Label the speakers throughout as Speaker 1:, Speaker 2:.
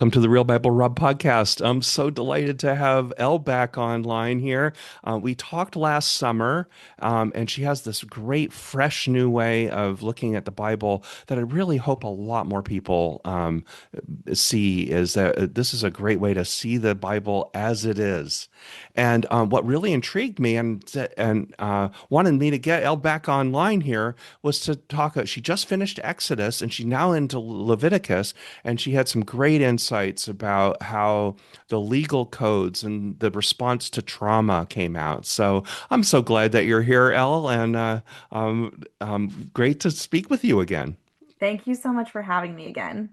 Speaker 1: Welcome to the Real Bible Rob podcast. I'm so delighted to have Elle back online here. We talked last summer, and she has this great, fresh new way of looking at the Bible that I really hope a lot more people see. Is that this is a great way to see the Bible as it is. And what really intrigued me and wanted me to get Elle back online here was to talk. She just finished Exodus, and she's now into Leviticus, and she had some great insights about how the legal codes and the response to trauma came out. So I'm so glad that you're here, Elle, and great to speak with you again.
Speaker 2: Thank you so much for having me again.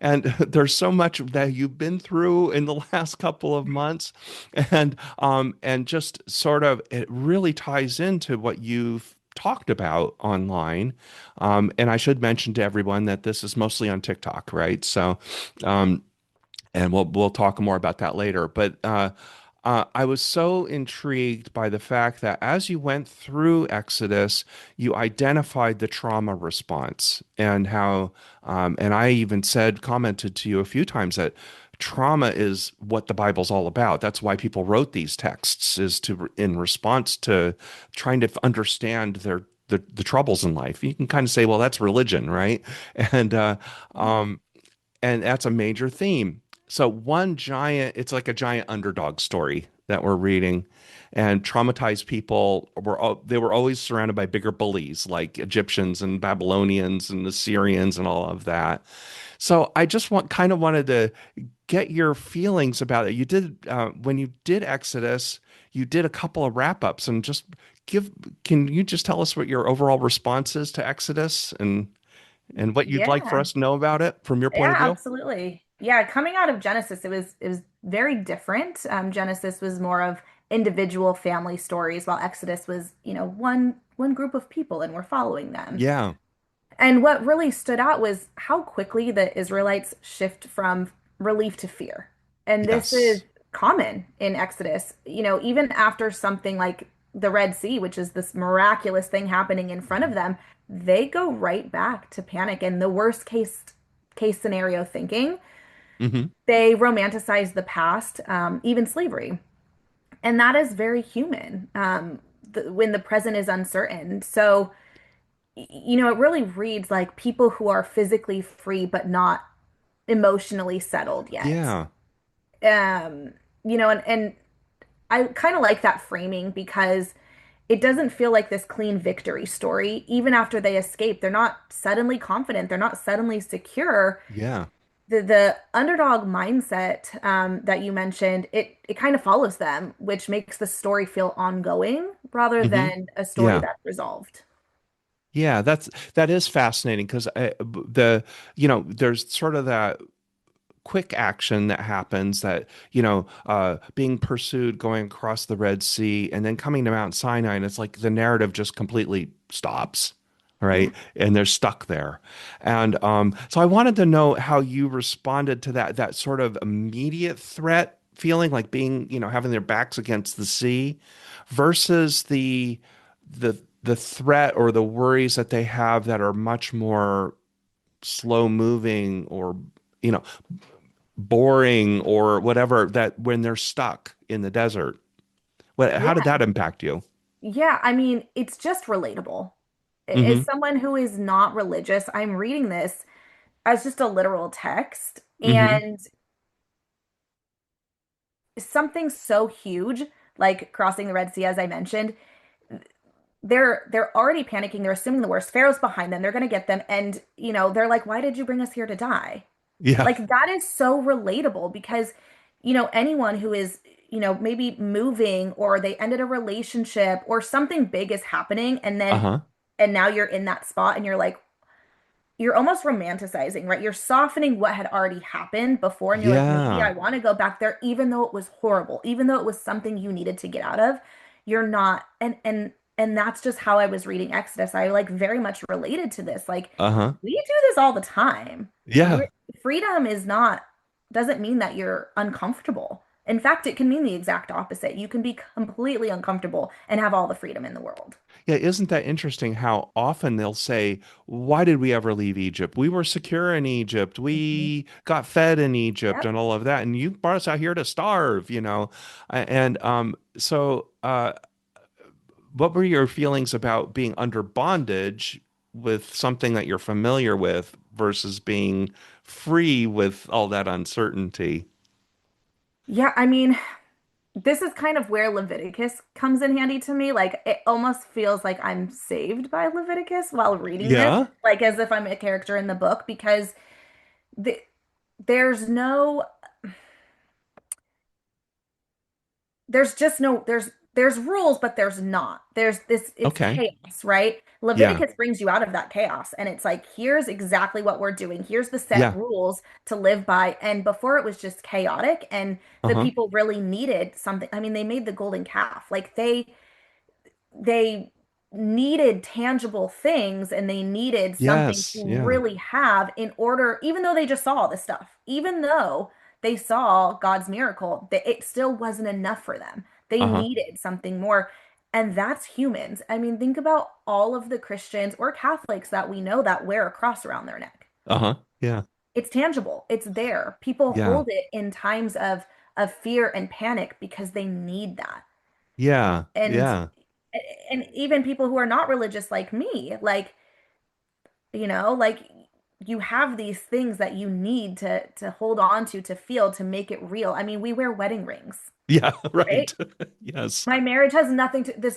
Speaker 1: And there's so much that you've been through in the last couple of months, and just sort of it really ties into what you've talked about online. And I should mention to everyone that this is mostly on TikTok, right? So, um, and we'll talk more about that later. But I was so intrigued by the fact that as you went through Exodus, you identified the trauma response and how, and I even commented to you a few times that trauma is what the Bible's all about. That's why people wrote these texts, is to in response to trying to understand the troubles in life. You can kind of say, well, that's religion, right? And um, and that's a major theme. So it's like a giant underdog story that we're reading, and traumatized people they were always surrounded by bigger bullies like Egyptians and Babylonians and Assyrians and all of that. So I just wanted to get your feelings about it. You did when you did Exodus, you did a couple of wrap ups and just give. Can you just tell us what your overall response is to Exodus and what you'd like for
Speaker 2: Yeah,
Speaker 1: us to know about it from your point
Speaker 2: yeah,
Speaker 1: of view?
Speaker 2: absolutely. Yeah, coming out of Genesis, it was very different. Genesis was more of individual family stories, while Exodus was, one group of people, and we're following them.
Speaker 1: Yeah.
Speaker 2: And what really stood out was how quickly the Israelites shift from relief to fear. And this is
Speaker 1: Yes.
Speaker 2: common in Exodus. Even after something like the Red Sea, which is this miraculous thing happening in front of them, they go right back to panic and the worst case scenario thinking.
Speaker 1: Hmm.
Speaker 2: They romanticize the past, even slavery. And that is very human when the present is uncertain. So, it really reads like people who are physically free but not emotionally settled yet.
Speaker 1: Yeah.
Speaker 2: Um, and I kind of like that framing because it doesn't feel like this clean victory story. Even after they escape, they're not suddenly confident, they're not suddenly secure.
Speaker 1: Yeah.
Speaker 2: The underdog mindset that you mentioned, it kind of follows them, which makes the story feel ongoing rather
Speaker 1: Hmm.
Speaker 2: than a story
Speaker 1: Yeah.
Speaker 2: that's resolved.
Speaker 1: Yeah, that is fascinating because there's sort of that quick action that happens that being pursued going across the Red Sea and then coming to Mount Sinai, and it's like the narrative just completely stops,
Speaker 2: Yeah.
Speaker 1: right? And they're stuck there. And so I wanted to know how you responded to that sort of immediate threat feeling, like being, having their backs against the sea versus the threat or the worries that they have that are much more slow moving or you know boring or whatever, that when they're stuck in the desert. How did
Speaker 2: Yeah.
Speaker 1: that impact you?
Speaker 2: Yeah, I mean, it's just relatable. As
Speaker 1: Hmm.
Speaker 2: someone who is not religious, I'm reading this as just a literal text,
Speaker 1: Hmm.
Speaker 2: and something so huge like crossing the Red Sea, as I mentioned, they're already panicking. They're assuming the worst. Pharaoh's behind them. They're going to get them, and they're like, "Why did you bring us here to die?"
Speaker 1: Yeah.
Speaker 2: Like that is so relatable because, anyone who is, maybe moving or they ended a relationship or something big is happening
Speaker 1: Uh-huh.
Speaker 2: and now you're in that spot and you're like, you're almost romanticizing, right? You're softening what had already happened before and you're like, maybe I
Speaker 1: Yeah.
Speaker 2: want to go back there even though it was horrible, even though it was something you needed to get out of. You're not and that's just how I was reading Exodus. I like very much related to this. Like
Speaker 1: Uh-huh.
Speaker 2: we do this all the time.
Speaker 1: Yeah.
Speaker 2: We're, freedom is not doesn't mean that you're uncomfortable. In fact, it can mean the exact opposite. You can be completely uncomfortable and have all the freedom in the world.
Speaker 1: Yeah, isn't that interesting how often they'll say, "Why did we ever leave Egypt? We were secure in Egypt.
Speaker 2: Mhm.
Speaker 1: We got fed in Egypt
Speaker 2: Yep.
Speaker 1: and all of that, and you brought us out here to starve, you know." And what were your feelings about being under bondage with something that you're familiar with versus being free with all that uncertainty?
Speaker 2: Yeah, I mean, this is kind of where Leviticus comes in handy to me. Like, it almost feels like I'm saved by Leviticus while reading this,
Speaker 1: Yeah.
Speaker 2: like as if I'm a character in the book, because the, there's no there's just no there's rules, but there's not. There's this it's
Speaker 1: Okay.
Speaker 2: chaos, right?
Speaker 1: Yeah.
Speaker 2: Leviticus brings you out of that chaos and it's like here's exactly what we're doing. Here's the set
Speaker 1: Yeah.
Speaker 2: rules to live by. And before it was just chaotic and the
Speaker 1: Uh-huh.
Speaker 2: people really needed something. I mean, they made the golden calf. Like they needed tangible things and they needed something
Speaker 1: Yes.
Speaker 2: to
Speaker 1: Yeah.
Speaker 2: really have in order, even though they just saw all this stuff, even though they saw God's miracle, that it still wasn't enough for them. They
Speaker 1: Uh-huh.
Speaker 2: needed something more. And that's humans. I mean, think about all of the Christians or Catholics that we know that wear a cross around their neck.
Speaker 1: Uh-huh. Yeah.
Speaker 2: It's tangible. It's there. People
Speaker 1: Yeah.
Speaker 2: hold it in times of fear and panic because they need that.
Speaker 1: Yeah.
Speaker 2: And
Speaker 1: Yeah.
Speaker 2: even people who are not religious like me, like, like you have these things that you need to hold on to feel to make it real. I mean, we wear wedding rings,
Speaker 1: Yeah.
Speaker 2: right?
Speaker 1: Right. Yes.
Speaker 2: My marriage has nothing to this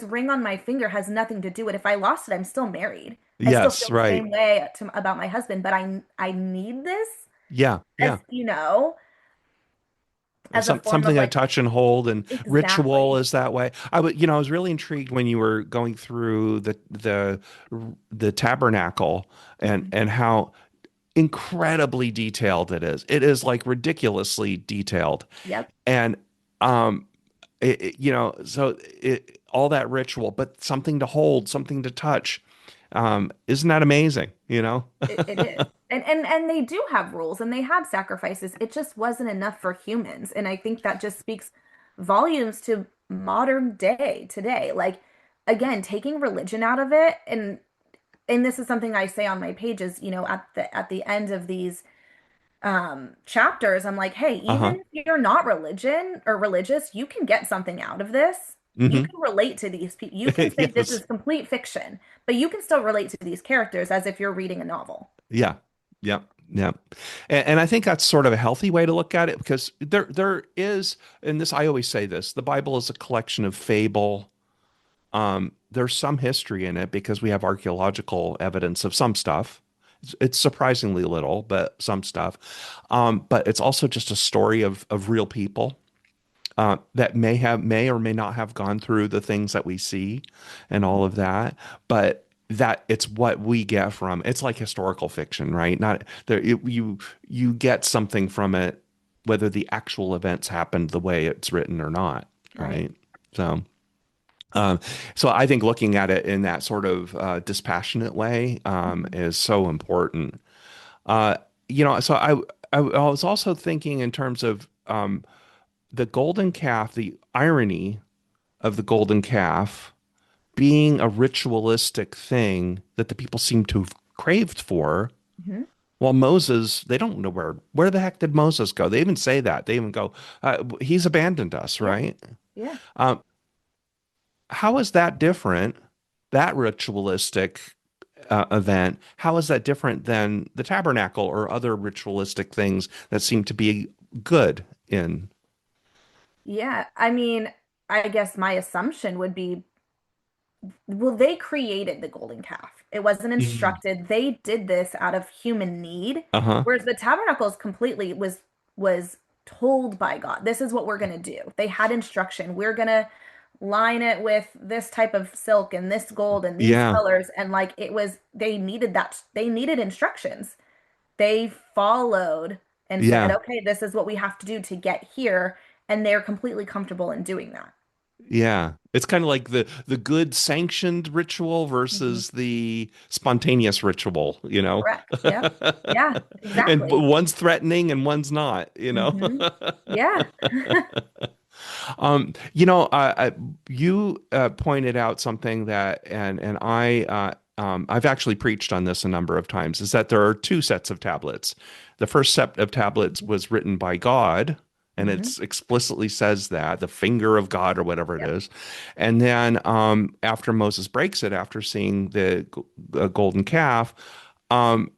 Speaker 2: ring on my finger has nothing to do with it. If I lost it, I'm still married. I still
Speaker 1: Yes.
Speaker 2: feel the
Speaker 1: Right.
Speaker 2: same way about my husband, but I need this
Speaker 1: Yeah.
Speaker 2: as,
Speaker 1: Yeah.
Speaker 2: as a form of
Speaker 1: Something I
Speaker 2: like
Speaker 1: touch and hold, and ritual
Speaker 2: exactly.
Speaker 1: is that way. I was really intrigued when you were going through the tabernacle
Speaker 2: Mhm.
Speaker 1: and how incredibly detailed it is. It is like ridiculously detailed.
Speaker 2: Yep.
Speaker 1: And so all that ritual, but something to hold, something to touch. Isn't that amazing, you know?
Speaker 2: It is. And they do have rules and they had sacrifices. It just wasn't enough for humans. And I think that just speaks volumes to modern day today. Like again, taking religion out of it and this is something I say on my pages, at the end of these chapters, I'm like, hey,
Speaker 1: Uh-huh.
Speaker 2: even if you're not religion or religious, you can get something out of this. You
Speaker 1: Hmm.
Speaker 2: can relate to these people. You can say this
Speaker 1: Yes.
Speaker 2: is complete fiction, but you can still relate to these characters as if you're reading a novel.
Speaker 1: Yeah. Yeah. Yeah. And I think that's sort of a healthy way to look at it because there is, and this I always say this, the Bible is a collection of fable. There's some history in it because we have archaeological evidence of some stuff. It's surprisingly little, but some stuff. But it's also just a story of real people that may or may not have gone through the things that we see and all of that, but that it's what we get from it's like historical fiction, right? Not there you get something from it, whether the actual events happened the way it's written or not,
Speaker 2: Right.
Speaker 1: right? So. Um, so I think looking at it in that sort of dispassionate way
Speaker 2: Mhm.
Speaker 1: is so important. Uh, I was also thinking in terms of the golden calf, the irony of the golden calf being a ritualistic thing that the people seem to have craved for.
Speaker 2: Mhm.
Speaker 1: While Moses, they don't know where the heck did Moses go? They even say that. They even go, he's abandoned us,
Speaker 2: Yeah.
Speaker 1: right?
Speaker 2: Yeah.
Speaker 1: Um, how is that different? That ritualistic event, how is that different than the tabernacle or other ritualistic things that seem to be good in?
Speaker 2: Yeah. I mean, I guess my assumption would be, well, they created the golden calf. It wasn't instructed. They did this out of human need,
Speaker 1: Uh-huh.
Speaker 2: whereas the tabernacle is completely was told by God. This is what we're going to do. They had instruction. We're going to line it with this type of silk and this gold and these
Speaker 1: Yeah.
Speaker 2: colors and like it was they needed that. They needed instructions. They followed and said,
Speaker 1: Yeah.
Speaker 2: "Okay, this is what we have to do to get here." And they're completely comfortable in doing that.
Speaker 1: Yeah. It's kind of like the good sanctioned ritual
Speaker 2: Mhm.
Speaker 1: versus the spontaneous ritual, you know?
Speaker 2: Correct. Yep. Yeah,
Speaker 1: And
Speaker 2: exactly.
Speaker 1: one's threatening and one's not, you know?
Speaker 2: Hmm. Yeah.
Speaker 1: You pointed out something that, and I've actually preached on this a number of times, is that there are two sets of tablets. The first set of tablets was written by God, and
Speaker 2: Hmm.
Speaker 1: it explicitly says that the finger of God or whatever it
Speaker 2: Yep.
Speaker 1: is. And then after Moses breaks it, after seeing the golden calf, um,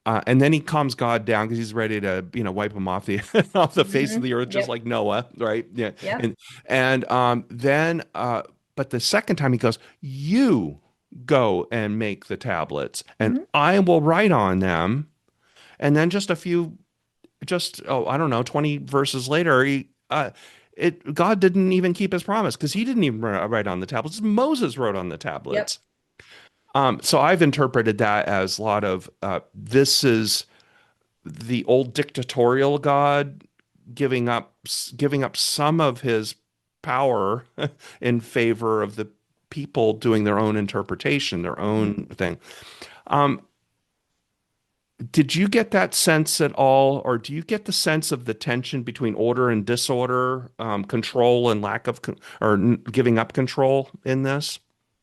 Speaker 1: and then he calms God down because he's ready to, wipe him off the off the face
Speaker 2: Hmm.
Speaker 1: of the earth, just
Speaker 2: Yep.
Speaker 1: like Noah, right? Yeah,
Speaker 2: Yep.
Speaker 1: and then, but the second time he goes, "You go and make the tablets, and
Speaker 2: Hmm.
Speaker 1: I will write on them." And then I don't know, 20 verses later, God didn't even keep his promise because he didn't even write on the tablets. Moses wrote on the
Speaker 2: Yep.
Speaker 1: tablets. So I've interpreted that as a lot of this is the old dictatorial God giving up some of his power in favor of the people doing their own interpretation, their
Speaker 2: Hmm.
Speaker 1: own thing. Um, did you get that sense at all, or do you get the sense of the tension between order and disorder, control and lack of giving up control in this?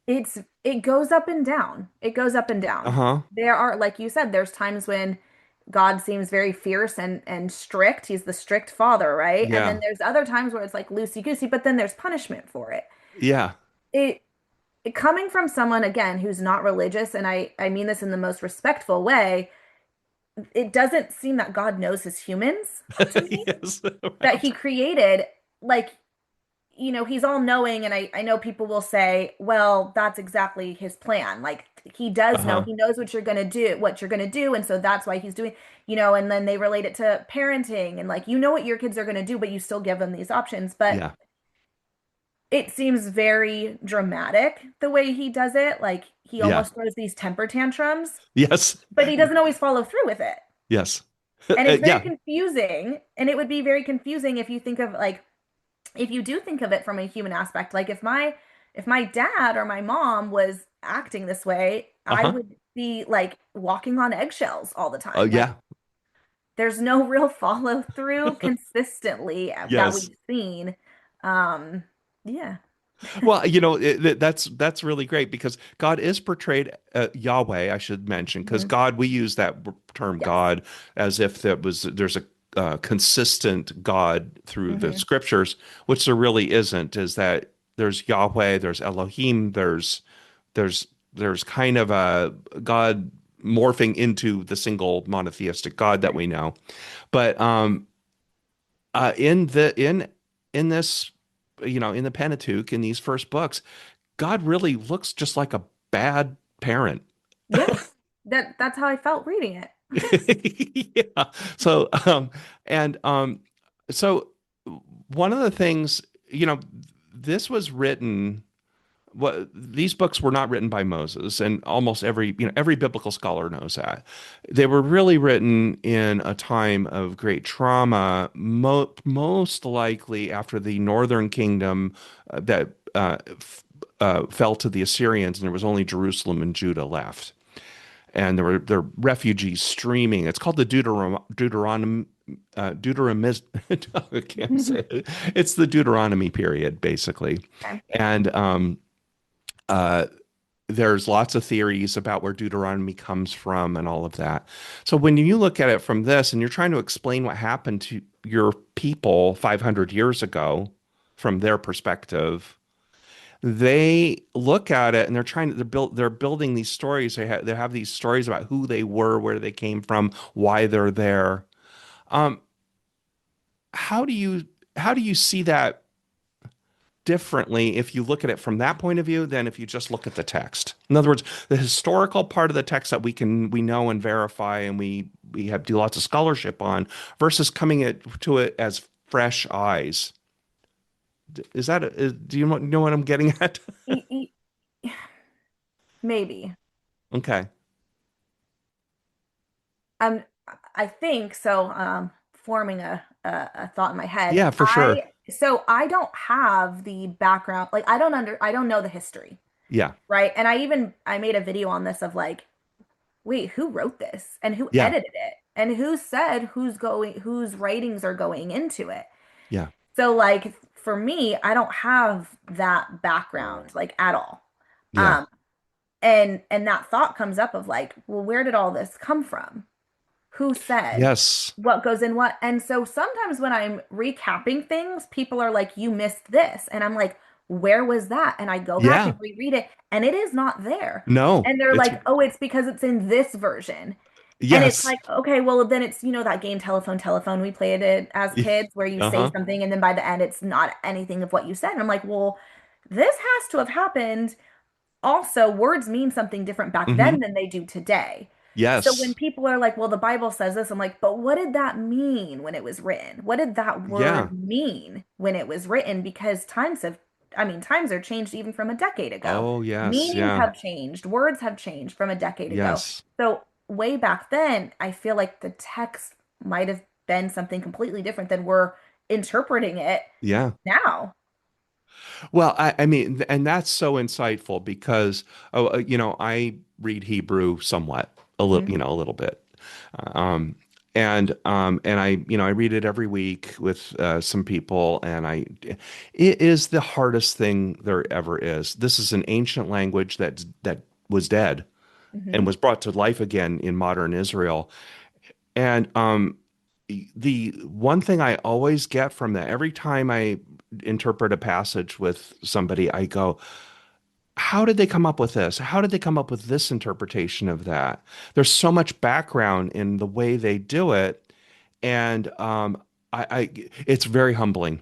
Speaker 2: It goes up and down. It goes up and down.
Speaker 1: Uh-huh.
Speaker 2: There are, like you said, there's times when God seems very fierce and strict. He's the strict father, right? And then
Speaker 1: Yeah.
Speaker 2: there's other times where it's like loosey goosey, but then there's punishment for it.
Speaker 1: Yeah.
Speaker 2: It coming from someone again who's not religious, and I mean this in the most respectful way, it doesn't seem that God knows his humans to me,
Speaker 1: Yes.
Speaker 2: that he
Speaker 1: Right.
Speaker 2: created like he's all knowing, and I know people will say, well, that's exactly his plan. Like he does know,
Speaker 1: Uh-huh.
Speaker 2: he knows what you're gonna do, and so that's why he's doing, and then they relate it to parenting and like what your kids are gonna do, but you still give them these options. But
Speaker 1: Yeah.
Speaker 2: it seems very dramatic the way he does it. Like he
Speaker 1: Yeah.
Speaker 2: almost throws these temper tantrums,
Speaker 1: Yes.
Speaker 2: but he doesn't always follow through with it.
Speaker 1: Yes.
Speaker 2: And it's very
Speaker 1: Yeah.
Speaker 2: confusing. And it would be very confusing if you think of like, if you do think of it from a human aspect, like if my dad or my mom was acting this way, I
Speaker 1: Uh-huh.
Speaker 2: would be like walking on eggshells all the time. Like
Speaker 1: Yeah.
Speaker 2: there's no real follow through consistently that
Speaker 1: Yes.
Speaker 2: we've seen. Um, yeah.
Speaker 1: Well, that's really great because God is portrayed, Yahweh, I should mention, because
Speaker 2: Hmm.
Speaker 1: God, we use that term
Speaker 2: Yes.
Speaker 1: God as if there's a consistent God through the
Speaker 2: Hmm.
Speaker 1: scriptures, which there really isn't. Is that there's Yahweh, there's Elohim, there's kind of a God morphing into the single monotheistic God that we know. But in this, in the Pentateuch, in these first books, God really looks just like a bad parent.
Speaker 2: Yes. That's how I felt reading it.
Speaker 1: Yeah. So, and so one of the things, this was written. What these books were not written by Moses, and almost every biblical scholar knows that. They were really written in a time of great trauma, most likely after the northern kingdom that fell to the Assyrians, and there was only Jerusalem and Judah left, and there were refugees streaming. It's called the Deuteronomy. I can't say it. It's the Deuteronomy period, basically,
Speaker 2: Okay.
Speaker 1: and uh, there's lots of theories about where Deuteronomy comes from and all of that. So when you look at it from this and you're trying to explain what happened to your people 500 years ago from their perspective, they look at it and they're building these stories. They have these stories about who they were, where they came from, why they're there. Um, how do you see that differently if you look at it from that point of view than if you just look at the text? In other words, the historical part of the text that we know and verify and we have do lots of scholarship on versus coming to it as fresh eyes. Do you know what I'm getting at?
Speaker 2: E- e- Maybe.
Speaker 1: Okay.
Speaker 2: Um, I think so. Forming a thought in my head.
Speaker 1: Yeah, for sure.
Speaker 2: So I don't have the background, like I don't know the history,
Speaker 1: Yeah.
Speaker 2: right? And I made a video on this of like, wait, who wrote this and who
Speaker 1: Yeah.
Speaker 2: edited it and who said whose writings are going into it.
Speaker 1: Yeah.
Speaker 2: So like for me, I don't have that background like at all.
Speaker 1: Yeah.
Speaker 2: Um and that thought comes up of like, well, where did all this come from? Who said
Speaker 1: Yes.
Speaker 2: what goes in what? And so sometimes when I'm recapping things, people are like, you missed this. And I'm like, where was that? And I go back and
Speaker 1: Yeah.
Speaker 2: reread it, and it is not there.
Speaker 1: No,
Speaker 2: And they're
Speaker 1: it's
Speaker 2: like, oh, it's because it's in this version. And it's
Speaker 1: yes.
Speaker 2: like, okay, well, then it's, that game Telephone we played it as kids where you say
Speaker 1: Uh-huh.
Speaker 2: something and then by the end it's not anything of what you said. And I'm like, well, this has to have happened. Also, words mean something different back
Speaker 1: Hmm.
Speaker 2: then than they do today. So when
Speaker 1: Yes.
Speaker 2: people are like, well, the Bible says this, I'm like, but what did that mean when it was written? What did that
Speaker 1: Yeah.
Speaker 2: word mean when it was written? Because times are changed even from a decade ago.
Speaker 1: Oh, yes.
Speaker 2: Meanings
Speaker 1: Yeah.
Speaker 2: have changed, words have changed from a decade ago.
Speaker 1: Yes.
Speaker 2: So way back then, I feel like the text might have been something completely different than we're interpreting it
Speaker 1: Yeah.
Speaker 2: now.
Speaker 1: Well, I mean, and that's so insightful because, I read Hebrew somewhat,
Speaker 2: Mhm.
Speaker 1: a little bit. Um, and I read it every week with some people, and it is the hardest thing there ever is. This is an ancient language that was dead and
Speaker 2: Mhm.
Speaker 1: was brought to life again in modern Israel. And the one thing I always get from that, every time I interpret a passage with somebody, I go, how did they come up with this? How did they come up with this interpretation of that? There's so much background in the way they do it, and it's very humbling.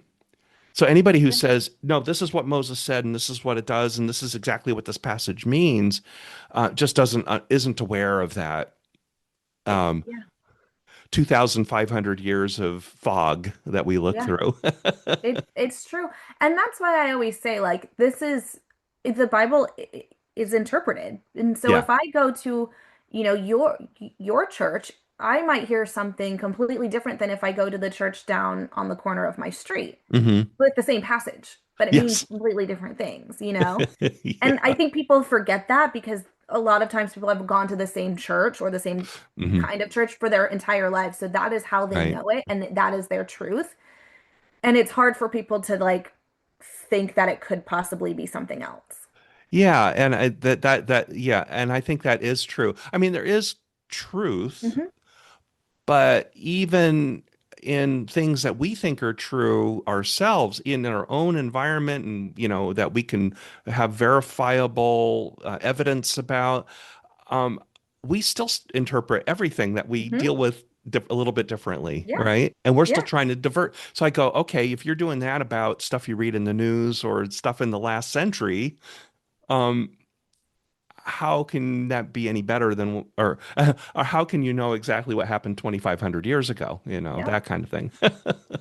Speaker 1: So anybody who
Speaker 2: Yeah.
Speaker 1: says, no, this is what Moses said, and this is what it does, and this is exactly what this passage means, just doesn't isn't aware of that. Um,
Speaker 2: Yeah.
Speaker 1: 2,500 years of fog that we look
Speaker 2: Yeah.
Speaker 1: through.
Speaker 2: It's true. And that's why I always say like this is the Bible is interpreted. And so
Speaker 1: Yeah.
Speaker 2: if I go to, your church, I might hear something completely different than if I go to the church down on the corner of my street
Speaker 1: Hmm.
Speaker 2: with the same passage, but it means
Speaker 1: Yes.
Speaker 2: completely different things. And I
Speaker 1: Yeah.
Speaker 2: think people forget that because a lot of times people have gone to the same church or the same
Speaker 1: Hmm.
Speaker 2: kind of church for their entire lives. So that is how they
Speaker 1: Right.
Speaker 2: know it and that is their truth. And it's hard for people to like think that it could possibly be something else.
Speaker 1: Yeah, and yeah, and I think that is true. I mean, there is truth,
Speaker 2: Hmm.
Speaker 1: but even in things that we think are true ourselves in our own environment, and that we can have verifiable evidence about, um, we still interpret everything that we
Speaker 2: Hmm.
Speaker 1: deal with a little bit differently,
Speaker 2: Yeah.
Speaker 1: right? And we're still
Speaker 2: Yeah.
Speaker 1: trying to divert. So I go, okay, if you're doing that about stuff you read in the news or stuff in the last century, um, how can that be any better than, or how can you know exactly what happened 2,500 years ago?
Speaker 2: Yeah.
Speaker 1: That kind of thing.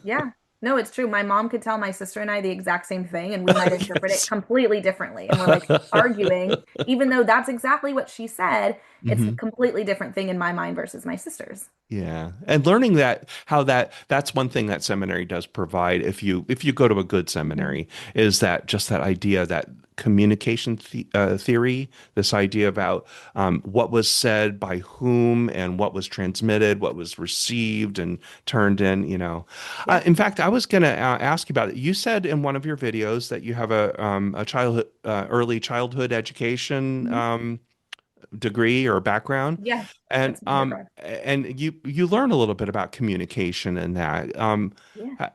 Speaker 2: Yeah. No, it's true. My mom could tell my sister and I the exact same thing, and we might interpret it
Speaker 1: Yes.
Speaker 2: completely differently. And we're like arguing, even though that's exactly what she said, it's a
Speaker 1: Hmm.
Speaker 2: completely different thing in my mind versus my sister's.
Speaker 1: Yeah. And learning that how that's one thing that seminary does provide if you go to a good
Speaker 2: Hmm.
Speaker 1: seminary is that just that idea that communication theory, this idea about what was said by whom and what was transmitted, what was received and turned in.
Speaker 2: Yeah.
Speaker 1: In fact, I was going to ask you about it. You said in one of your videos that you have a childhood early childhood education
Speaker 2: Hmm.
Speaker 1: degree or background,
Speaker 2: Yeah.
Speaker 1: and
Speaker 2: That's my undergrad.
Speaker 1: you learn a little bit about communication and that.
Speaker 2: Yeah.
Speaker 1: ha-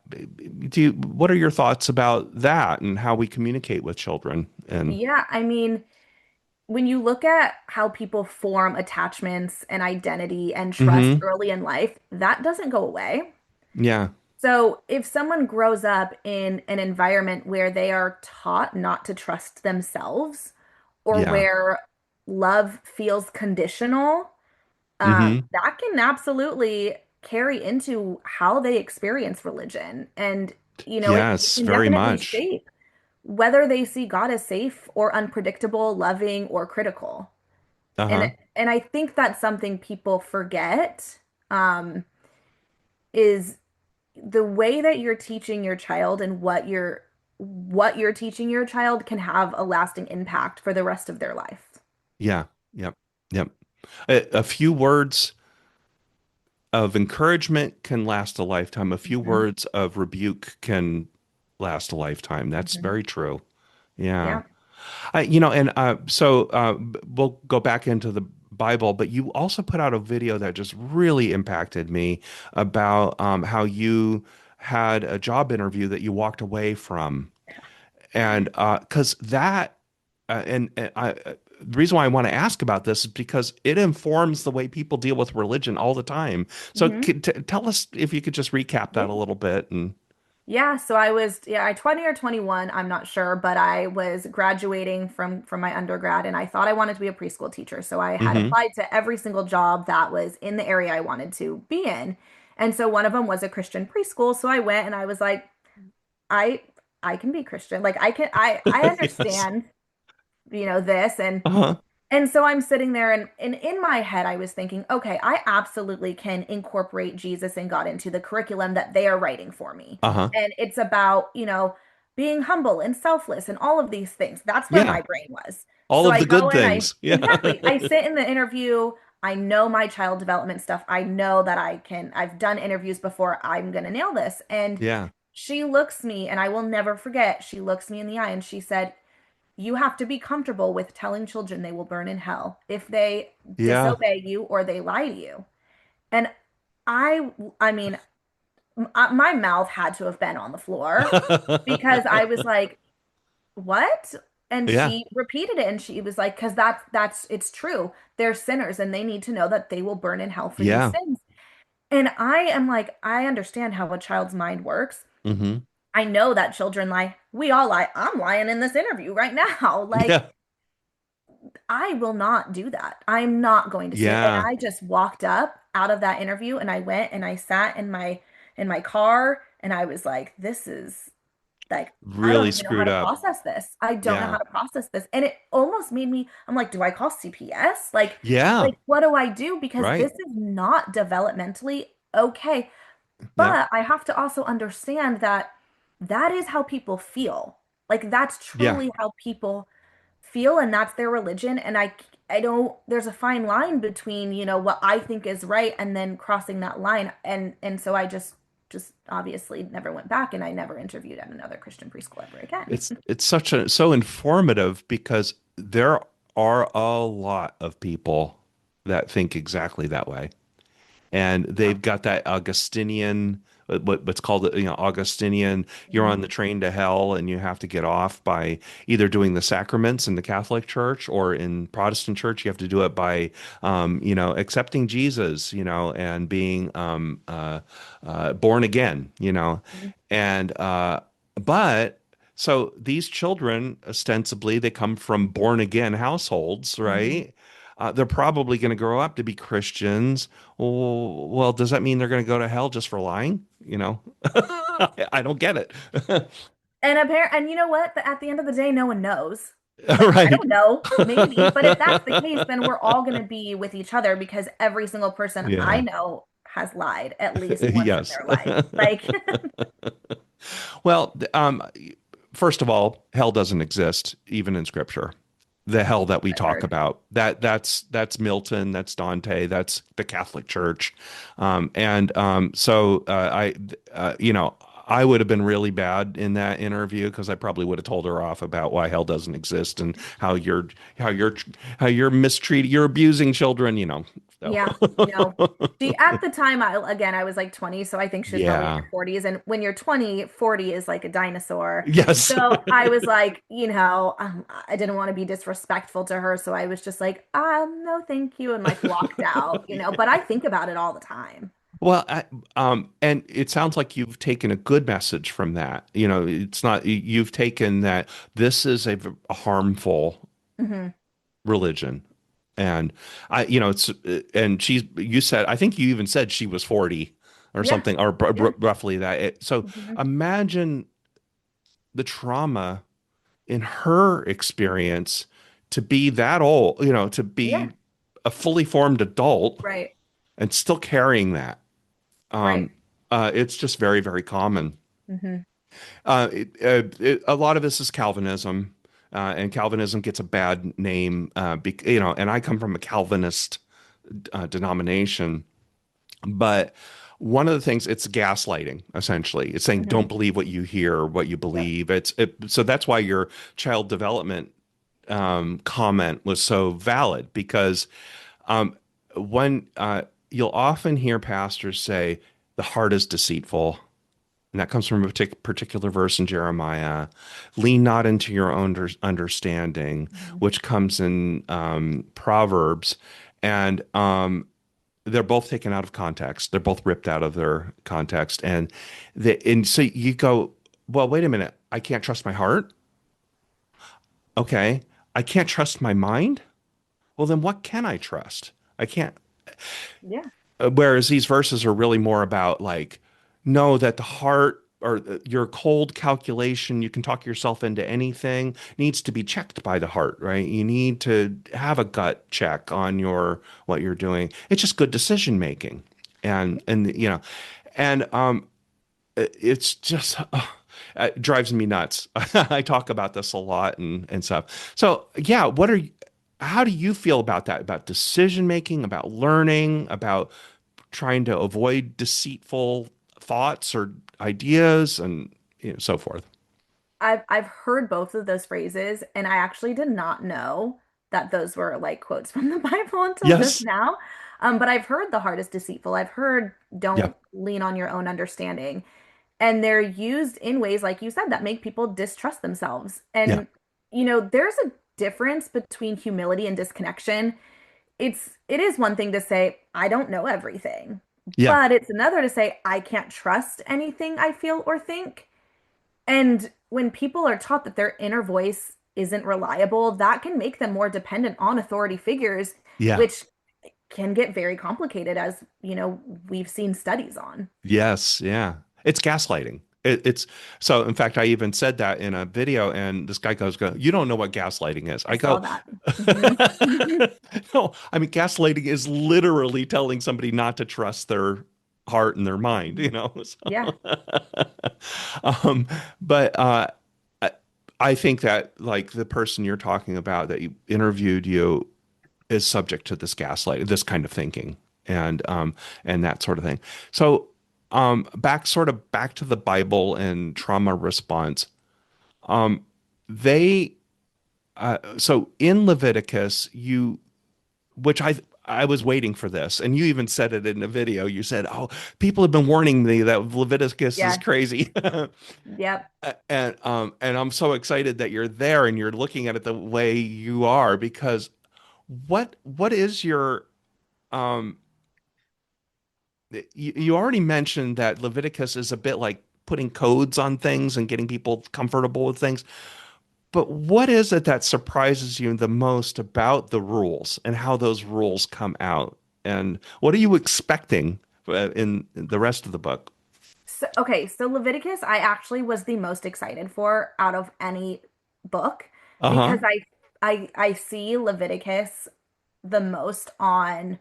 Speaker 1: what are your thoughts about that and how we communicate with children? And
Speaker 2: Yeah. I mean, when you look at how people form attachments and identity and trust
Speaker 1: hmm.
Speaker 2: early in life, that doesn't go away.
Speaker 1: Yeah.
Speaker 2: So, if someone grows up in an environment where they are taught not to trust themselves or
Speaker 1: Yeah.
Speaker 2: where love feels conditional,
Speaker 1: Hmm.
Speaker 2: that can absolutely carry into how they experience religion. And, it
Speaker 1: Yes,
Speaker 2: can
Speaker 1: very
Speaker 2: definitely
Speaker 1: much.
Speaker 2: shape whether they see God as safe or unpredictable, loving, or critical. And
Speaker 1: Uh-huh.
Speaker 2: and I think that's something people forget, um, is the way that you're teaching your child and what you're teaching your child can have a lasting impact for the rest of their life.
Speaker 1: Yeah. Yep. Yep. A few words of encouragement can last a lifetime. A few
Speaker 2: Hmm.
Speaker 1: words of rebuke can last a lifetime. That's
Speaker 2: Hmm.
Speaker 1: very true. Yeah.
Speaker 2: Yeah.
Speaker 1: We'll go back into the Bible, but you also put out a video that just really impacted me about how you had a job interview that you walked away from. And because that, and I, the reason why I want to ask about this is because it informs the way people deal with religion all the time. So
Speaker 2: Hmm.
Speaker 1: tell us if you could just recap that a
Speaker 2: Yeah.
Speaker 1: little bit. And
Speaker 2: Yeah, so I was, yeah, I 20 or 21, I'm not sure, but I was graduating from my undergrad and I thought I wanted to be a preschool teacher. So I had
Speaker 1: hmm
Speaker 2: applied to every single job that was in the area I wanted to be in. And so one of them was a Christian preschool, so I went and I was like, I I can be Christian. Like I
Speaker 1: yes.
Speaker 2: understand, this
Speaker 1: Uh-huh.
Speaker 2: and so I'm sitting there and in my head, I was thinking, okay, I absolutely can incorporate Jesus and God into the curriculum that they are writing for me.
Speaker 1: Uh-huh.
Speaker 2: And it's about, being humble and selfless and all of these things. That's where
Speaker 1: Yeah.
Speaker 2: my brain was.
Speaker 1: All
Speaker 2: So
Speaker 1: of
Speaker 2: I
Speaker 1: the
Speaker 2: go
Speaker 1: good
Speaker 2: in,
Speaker 1: things. Yeah.
Speaker 2: exactly, I sit in the interview. I know my child development stuff. I know that I've done interviews before. I'm going to nail this. And
Speaker 1: Yeah.
Speaker 2: she looks me, and I will never forget, she looks me in the eye and she said, you have to be comfortable with telling children they will burn in hell if they
Speaker 1: Yeah.
Speaker 2: disobey you or they lie to you. And I mean, my mouth had to have been on the floor because I was like, "What?" And
Speaker 1: Yeah.
Speaker 2: she repeated it, and she was like, "Because that's it's true. They're sinners, and they need to know that they will burn in hell for these
Speaker 1: Yeah.
Speaker 2: sins." And I am like, I understand how a child's mind works.
Speaker 1: hmm
Speaker 2: I know that children lie. We all lie. I'm lying in this interview right now. Like,
Speaker 1: Yeah.
Speaker 2: I will not do that. I'm not going to sit. And
Speaker 1: Yeah.
Speaker 2: I just walked up out of that interview and I went and I sat in my car and I was like, this is like, I don't
Speaker 1: Really
Speaker 2: even know how
Speaker 1: screwed
Speaker 2: to
Speaker 1: up.
Speaker 2: process this. I don't know how
Speaker 1: Yeah.
Speaker 2: to process this. And it almost made me, I'm like, do I call CPS?
Speaker 1: Yeah.
Speaker 2: Like what do I do? Because this
Speaker 1: Right.
Speaker 2: is not developmentally okay.
Speaker 1: Yep.
Speaker 2: But I have to also understand that that is how people feel. Like that's
Speaker 1: Yeah.
Speaker 2: truly how people feel and that's their religion and I don't there's a fine line between, what I think is right and then crossing that line and so I just obviously never went back and I never interviewed at another Christian preschool ever again.
Speaker 1: It's so informative because there are a lot of people that think exactly that way. And they've got that Augustinian, what's called, Augustinian. You're
Speaker 2: Mhm.
Speaker 1: on the train to hell, and you have to get off by either doing the sacraments in the Catholic Church or in Protestant Church. You have to do it by, accepting Jesus, and being born again,
Speaker 2: Mhm.
Speaker 1: and but. So these children, ostensibly, they come from born again households,
Speaker 2: Mhm.
Speaker 1: right? They're probably going to grow up to be Christians. Well, does that mean they're going to go to hell just for lying? I don't get it.
Speaker 2: And you know what? At the end of the day, no one knows. Like, I
Speaker 1: Right.
Speaker 2: don't know, maybe, but if that's the case, then we're all going to be with each other because every single person I
Speaker 1: Yeah.
Speaker 2: know has lied at least once in
Speaker 1: Yes.
Speaker 2: their life. Like,
Speaker 1: Well, first of all, hell doesn't exist even in scripture. The hell that we
Speaker 2: I've
Speaker 1: talk
Speaker 2: heard.
Speaker 1: about, that's Milton, that's Dante, that's the Catholic Church. I would have been really bad in that interview because I probably would have told her off about why hell doesn't exist and how you're how you're mistreating, you're abusing children. So
Speaker 2: Yeah, no. She at the time I was like 20, so I think she was probably in
Speaker 1: yeah.
Speaker 2: her 40s. And when you're 20, 40 is like a dinosaur.
Speaker 1: Yes.
Speaker 2: So I was like, I didn't want to be disrespectful to her, so I was just like, no, thank you, and like walked out, but I think about it all the time.
Speaker 1: Well, and it sounds like you've taken a good message from that. It's not, you've taken that this is a harmful
Speaker 2: Hmm.
Speaker 1: religion. And you said, I think you even said she was 40 or
Speaker 2: Yeah.
Speaker 1: something, or
Speaker 2: Yeah.
Speaker 1: roughly that. So
Speaker 2: Hmm.
Speaker 1: imagine the trauma in her experience to be that old, to
Speaker 2: Yeah.
Speaker 1: be a fully formed adult
Speaker 2: Right.
Speaker 1: and still carrying that.
Speaker 2: Right.
Speaker 1: Um, It's just very, very common.
Speaker 2: Hmm.
Speaker 1: A lot of this is Calvinism, and Calvinism gets a bad name, and I come from a Calvinist denomination, but one of the things it's gaslighting essentially. It's saying don't
Speaker 2: Hmm.
Speaker 1: believe what you hear or what you
Speaker 2: Yep.
Speaker 1: believe. So that's why your child development comment was so valid because um, when you'll often hear pastors say the heart is deceitful. And that comes from a particular verse in Jeremiah. Lean not into your own understanding,
Speaker 2: Hmm.
Speaker 1: which comes in Proverbs. And they're both taken out of context. They're both ripped out of their context. And so you go, well, wait a minute. I can't trust my heart. Okay. I can't trust my mind. Well, then what can I trust? I can't.
Speaker 2: Yeah.
Speaker 1: Whereas these verses are really more about like, know that the heart or your cold calculation, you can talk yourself into anything, needs to be checked by the heart, right? You need to have a gut check on your what you're doing. It's just good decision making. And it's just it drives me nuts. I talk about this a lot and stuff. So yeah, how do you feel about that? About decision making, about learning, about trying to avoid deceitful thoughts or ideas and so forth.
Speaker 2: I've heard both of those phrases, and I actually did not know that those were like quotes from the Bible until just
Speaker 1: Yes.
Speaker 2: now. But I've heard the heart is deceitful. I've heard
Speaker 1: Yeah.
Speaker 2: don't lean on your own understanding. And they're used in ways, like you said, that make people distrust themselves.
Speaker 1: Yeah.
Speaker 2: And, there's a difference between humility and disconnection. It is one thing to say, I don't know everything,
Speaker 1: Yeah.
Speaker 2: but it's another to say, I can't trust anything I feel or think. And when people are taught that their inner voice isn't reliable, that can make them more dependent on authority figures,
Speaker 1: Yeah.
Speaker 2: which can get very complicated, as we've seen studies on.
Speaker 1: Yes. Yeah. It's gaslighting. It's so. In fact, I even said that in a video, and this guy go, "You don't know what gaslighting is."
Speaker 2: I
Speaker 1: I
Speaker 2: saw
Speaker 1: go,
Speaker 2: that. Hmm.
Speaker 1: "No, I mean gaslighting is literally telling somebody not to trust their heart and their mind."
Speaker 2: Yeah.
Speaker 1: So, um, but I, I think that like the person you're talking about that you interviewed you is subject to this gaslight, this kind of thinking, and that sort of thing. So, back to the Bible and trauma response. Um, they so in Leviticus, which I was waiting for this, and you even said it in a video. You said, "Oh, people have been warning me that Leviticus is
Speaker 2: Yes.
Speaker 1: crazy,"
Speaker 2: Yep.
Speaker 1: and I'm so excited that you're there and you're looking at it the way you are because what is your um you already mentioned that Leviticus is a bit like putting codes on things and getting people comfortable with things. But what is it that surprises you the most about the rules and how those rules come out? And what are you expecting in the rest of the book?
Speaker 2: So, okay, so Leviticus, I actually was the most excited for out of any book because
Speaker 1: Uh-huh.
Speaker 2: I see Leviticus the most on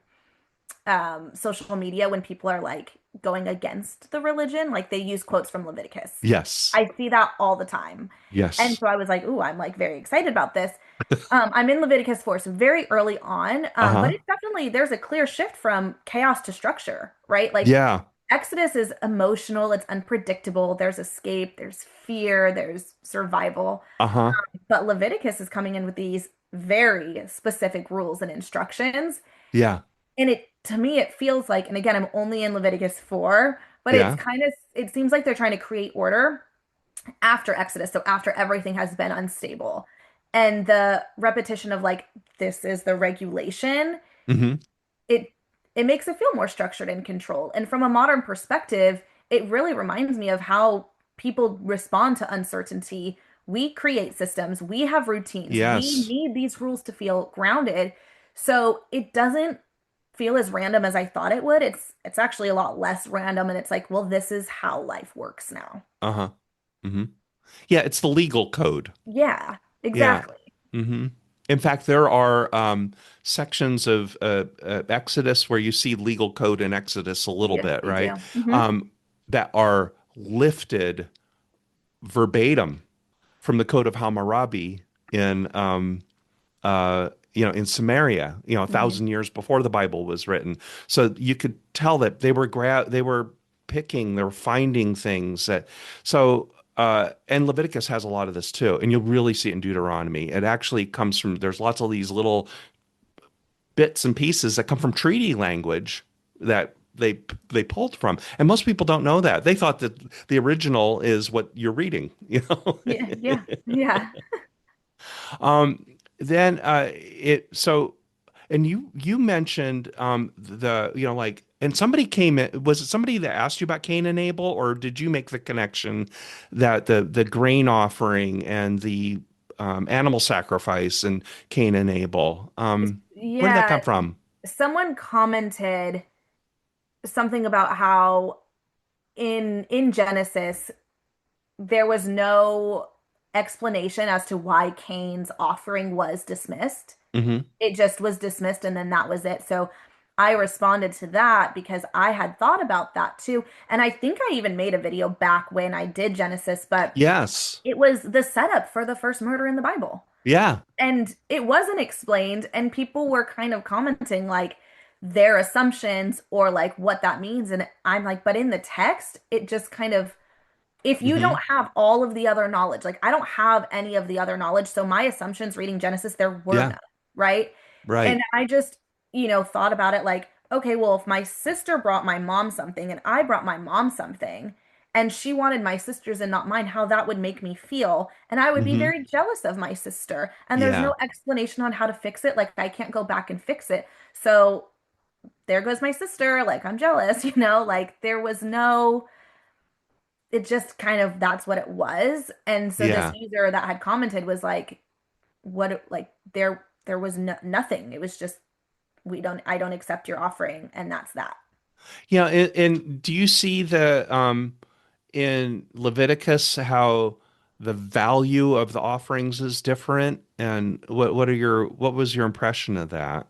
Speaker 2: social media when people are like going against the religion, like they use quotes from Leviticus.
Speaker 1: Yes.
Speaker 2: I see that all the time. And
Speaker 1: Yes.
Speaker 2: so I was like, ooh, I'm like very excited about this. I'm in Leviticus 4, so very early on, but
Speaker 1: Uh-huh.
Speaker 2: it's definitely, there's a clear shift from chaos to structure, right? Like
Speaker 1: Yeah.
Speaker 2: Exodus is emotional, it's unpredictable, there's escape, there's fear, there's survival.
Speaker 1: Uh-huh.
Speaker 2: But Leviticus is coming in with these very specific rules and instructions.
Speaker 1: Yeah.
Speaker 2: And it, to me, it feels like, and again, I'm only in Leviticus 4, but it's
Speaker 1: Yeah.
Speaker 2: kind of, it seems like they're trying to create order after Exodus. So after everything has been unstable. And the repetition of like, this is the regulation,
Speaker 1: Hmm.
Speaker 2: it it makes it feel more structured and controlled. And from a modern perspective, it really reminds me of how people respond to uncertainty. We create systems, we have routines, we
Speaker 1: Yes.
Speaker 2: need these rules to feel grounded. So it doesn't feel as random as I thought it would. It's actually a lot less random and it's like, well, this is how life works now.
Speaker 1: Uh-huh. Hmm. Yeah, it's the legal code.
Speaker 2: Yeah,
Speaker 1: Yeah.
Speaker 2: exactly.
Speaker 1: Hmm. In fact, there are sections of Exodus where you see legal code in Exodus a little
Speaker 2: Yeah,
Speaker 1: bit,
Speaker 2: you
Speaker 1: right?
Speaker 2: do. Hmm.
Speaker 1: Um, that are lifted verbatim from the Code of Hammurabi in in Samaria, 1,000 years before the Bible was written. So you could tell that they were picking, they were finding things that so and Leviticus has a lot of this too, and you'll really see it in Deuteronomy. It actually comes from there's lots of these little bits and pieces that come from treaty language that they pulled from, and most people don't know that. They thought that the original is what you're reading, you know.
Speaker 2: Yeah, yeah, yeah.
Speaker 1: Um, then it so and you mentioned like and somebody came in, was it somebody that asked you about Cain and Abel, or did you make the connection that the grain offering and the animal sacrifice and Cain and Abel? Where did that
Speaker 2: Yeah,
Speaker 1: come from?
Speaker 2: someone commented something about how in Genesis there was no explanation as to why Cain's offering was dismissed.
Speaker 1: Hmm.
Speaker 2: It just was dismissed and then that was it. So I responded to that because I had thought about that too. And I think I even made a video back when I did Genesis, but
Speaker 1: Yes.
Speaker 2: it was the setup for the first murder in the Bible.
Speaker 1: Yeah.
Speaker 2: And it wasn't explained, and people were kind of commenting like their assumptions or like what that means. And I'm like, but in the text, it just kind of if you don't
Speaker 1: Hmm.
Speaker 2: have all of the other knowledge, like I don't have any of the other knowledge, so my assumptions reading Genesis, there were
Speaker 1: Yeah.
Speaker 2: none, right? And
Speaker 1: Right.
Speaker 2: I just, thought about it like, okay, well, if my sister brought my mom something and I brought my mom something, and she wanted my sister's and not mine, how that would make me feel. And I would be
Speaker 1: Hmm.
Speaker 2: very jealous of my sister. And there's
Speaker 1: Yeah.
Speaker 2: no explanation on how to fix it. Like, I can't go back and fix it. So there goes my sister. Like, I'm jealous, like there was no it just kind of that's what it was. And so this
Speaker 1: Yeah.
Speaker 2: user that had commented was like, what like there was nothing. It was just I don't accept your offering and that's that.
Speaker 1: Yeah. And do you see the in Leviticus how the value of the offerings is different? And what was your impression of that?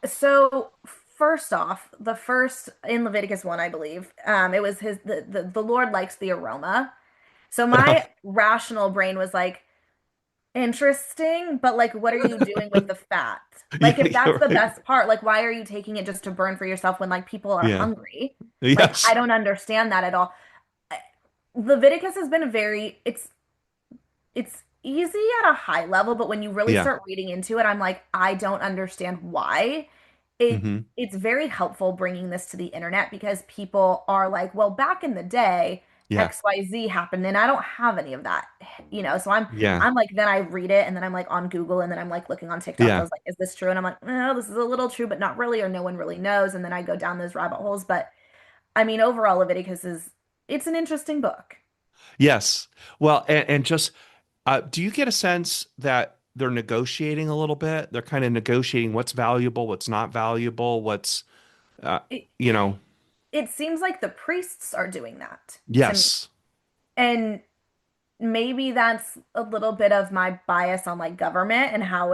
Speaker 2: So first off, the first in Leviticus 1, I believe, it was the Lord likes the aroma. So my rational brain was like, interesting, but like, what are you doing with the fat? Like,
Speaker 1: Yeah,
Speaker 2: if that's
Speaker 1: you're
Speaker 2: the
Speaker 1: right.
Speaker 2: best part, like, why are you taking it just to burn for yourself when like people are
Speaker 1: Yeah.
Speaker 2: hungry? Like, I
Speaker 1: Yes.
Speaker 2: don't understand that at all. Leviticus has been it's easy at a high level, but when you really
Speaker 1: Yeah.
Speaker 2: start reading into it, I'm like, I don't understand why.
Speaker 1: Hmm.
Speaker 2: It's very helpful bringing this to the internet because people are like, well, back in the day,
Speaker 1: Yeah.
Speaker 2: XYZ happened, and I don't have any of that, So I'm
Speaker 1: Yeah.
Speaker 2: I'm like, then I read it, and then I'm like on Google, and then I'm like looking on TikTok. I
Speaker 1: Yeah.
Speaker 2: was like, is this true? And I'm like, no, this is a little true, but not really, or no one really knows. And then I go down those rabbit holes. But I mean, overall, Leviticus is it's an interesting book.
Speaker 1: Yes. Well, and just do you get a sense that they're negotiating a little bit? They're kind of negotiating what's valuable, what's not valuable, what's uh,
Speaker 2: It,
Speaker 1: you know,
Speaker 2: it seems like the priests are doing that to me.
Speaker 1: yes.
Speaker 2: And maybe that's a little bit of my bias on like government and how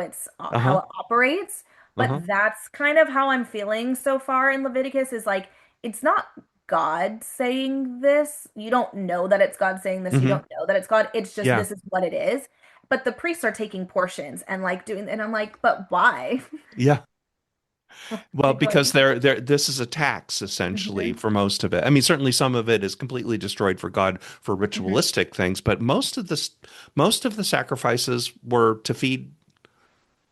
Speaker 1: Uh-huh.
Speaker 2: it operates, but
Speaker 1: Uh-huh.
Speaker 2: that's kind of how I'm feeling so far in Leviticus is like it's not God saying this. You don't know that it's God saying this. You
Speaker 1: Hmm.
Speaker 2: don't know that it's God. It's just
Speaker 1: Yeah.
Speaker 2: this is what it is. But the priests are taking portions and like doing and I'm like, but why?
Speaker 1: Yeah. Well,
Speaker 2: Like
Speaker 1: because
Speaker 2: what?
Speaker 1: they're this is a tax essentially
Speaker 2: Hmm.
Speaker 1: for most of it. I mean, certainly some of it is completely destroyed for God for
Speaker 2: Hmm.
Speaker 1: ritualistic things, but most of the sacrifices were to feed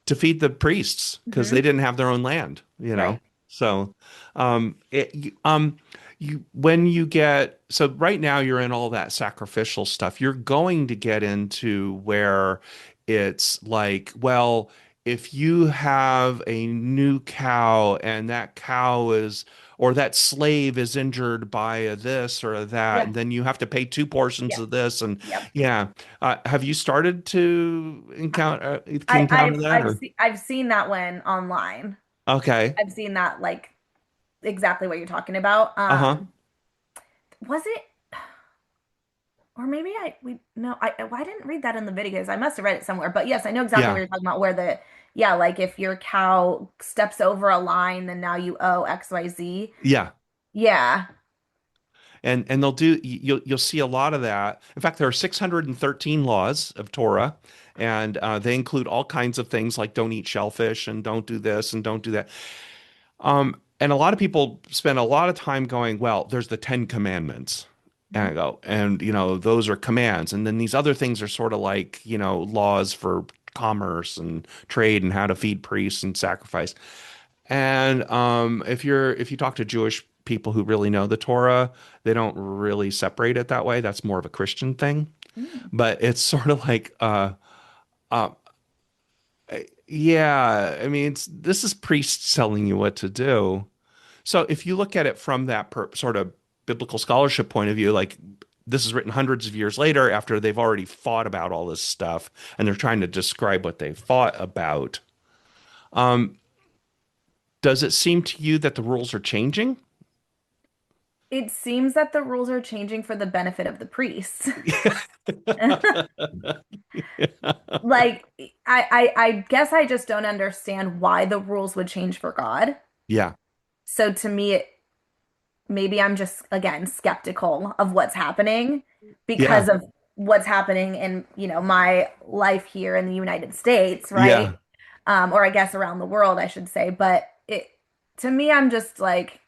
Speaker 1: the priests because they
Speaker 2: Hmm.
Speaker 1: didn't have their own land, you know.
Speaker 2: Right.
Speaker 1: So, you when you get so right now you're in all that sacrificial stuff. You're going to get into where it's like, well, if you have a new cow and that cow is or that slave is injured by a this or a that,
Speaker 2: Yeah.
Speaker 1: and then you have to pay two portions
Speaker 2: Yeah.
Speaker 1: of this, and
Speaker 2: Yep.
Speaker 1: yeah, have you started to
Speaker 2: I've
Speaker 1: encounter that
Speaker 2: I've
Speaker 1: or?
Speaker 2: seen I've seen that one online.
Speaker 1: Okay.
Speaker 2: I've seen that like exactly what you're talking about.
Speaker 1: Uh-huh.
Speaker 2: Was it or maybe I we no I didn't read that in the videos. I must have read it somewhere. But yes, I know exactly what
Speaker 1: Yeah.
Speaker 2: you're talking about where the yeah, like if your cow steps over a line, then now you owe XYZ.
Speaker 1: Yeah.
Speaker 2: Yeah.
Speaker 1: and they'll do you'll see a lot of that. In fact, there are 613 laws of Torah, and they include all kinds of things like don't eat shellfish and don't do this and don't do that. And a lot of people spend a lot of time going, well, there's the Ten Commandments. And I go, and those are commands. And then these other things are sort of like, laws for commerce and trade and how to feed priests and sacrifice. And if you talk to Jewish people who really know the Torah, they don't really separate it that way. That's more of a Christian thing.
Speaker 2: Mm.
Speaker 1: But it's sort of like uh yeah, I mean this is priests telling you what to do. So if you look at it from that sort of biblical scholarship point of view, like this is written hundreds of years later after they've already fought about all this stuff and they're trying to describe what they fought about. Um, does it seem to you that the rules are changing?
Speaker 2: It seems that the rules are changing for the benefit of the priests. Like, I guess I just don't understand why the rules would change for God.
Speaker 1: Yeah.
Speaker 2: So to me, maybe I'm just, again, skeptical of what's happening
Speaker 1: Yeah.
Speaker 2: because of what's happening in, my life here in the United States, right?
Speaker 1: Yeah.
Speaker 2: Or I guess around the world, I should say. But to me, I'm just like,